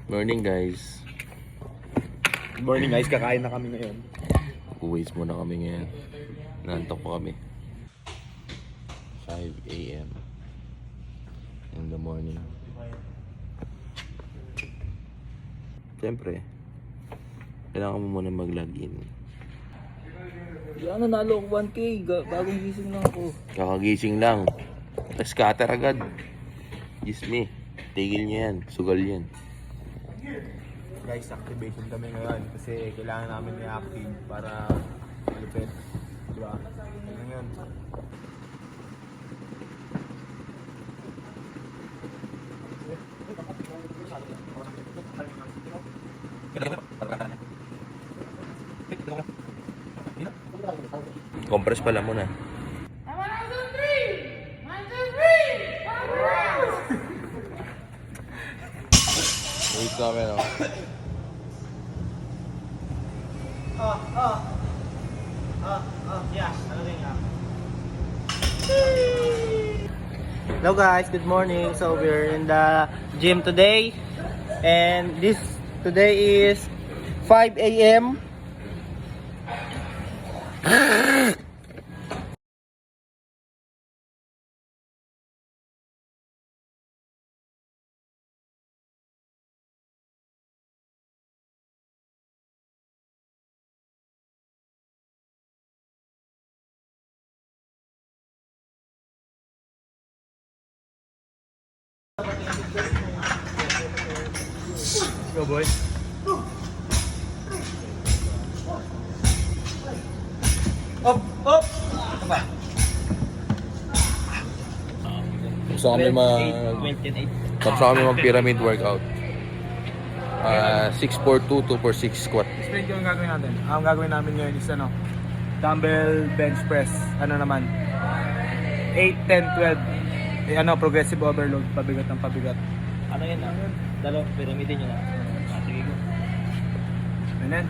Morning guys. Good morning guys, kakain na kami ngayon. Uwis muna kami ngayon. Nantok pa kami. 5 a.m. in the morning. Siyempre, kailangan mo muna mag-login. Yan, nanalo ako 1K. Bagong gising lang ako. Kakagising lang. Scatter agad. Yes me. Tigil niya yan. Sugal yan. Guys, activation kami ngayon kasi kailangan namin i-active para malupit. Diba? Ano yun? Compress pala muna. Wait kami, no? Hello guys, good morning. So we're in the gym today. And today is 5 a.m. Go boy. Up! Up! Gusto kami mag-pyramid workout. 642, 246 squat. Explain ko yung gagawin natin. Ang gagawin namin ngayon is dumbbell bench press. Ano naman? 8, 10, 12. Progressive overload. Pabigat ng pabigat. Ano yan ah? Dalawang pyramid yun ah. Sige ko. Ganyan.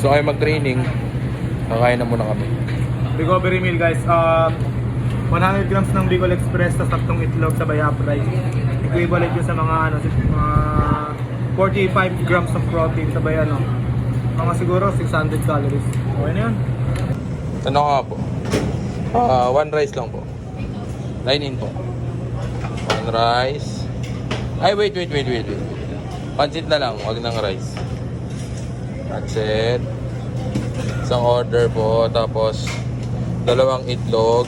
So kayo mag-training, kakain na muna kami. Recovery meal guys. 100 grams ng Bicol Express sa saktong itlog sa bayap rice. Equivalent yun sa mga 45 grams of protein sa bayan. Mga siguro 600 calories. Okay na yun. Ano nga po? One rice lang po. Line in po. One rice. Ay, wait. Pansit na lang, wag ng rice. Pansit. Isang order po, tapos dalawang itlog.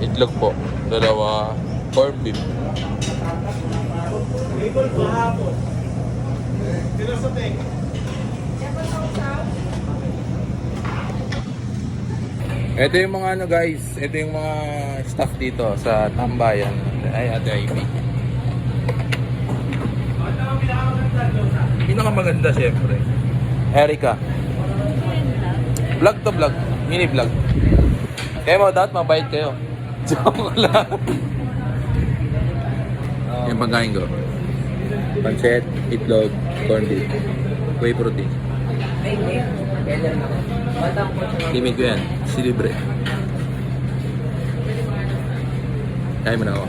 Itlog po, dalawa. Corned beef. Ito yung mga guys, ito yung mga staff dito sa Tambayan. Ay, Ate Ivy. Pinakamaganda syempre. Erica. Vlog to vlog, mini vlog. Kaya mo dapat mabait kayo. Joke lang. Yung pagkain ko. Pancet, itlog, corned beef, whey protein. Limit ko yan, si libre. Kaya mo na ako.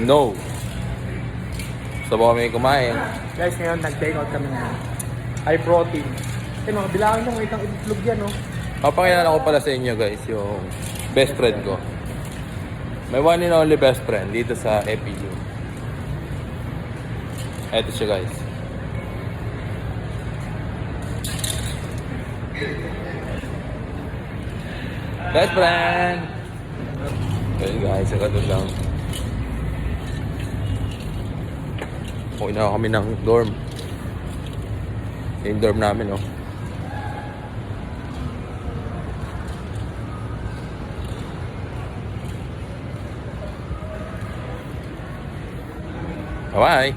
No. Gusto ba kami kumain? Guys, ngayon nag-take out kami na high protein. Mga bilangin mo, itang itlog yan, no? Papakilala ko pala sa inyo guys, yung best friend ko. May one and only best friend dito sa EPU. Eto siya guys. Best friend! Okay guys, agad lang. Uwi na kami ng dorm. Yung dorm namin, oh. Bye-bye.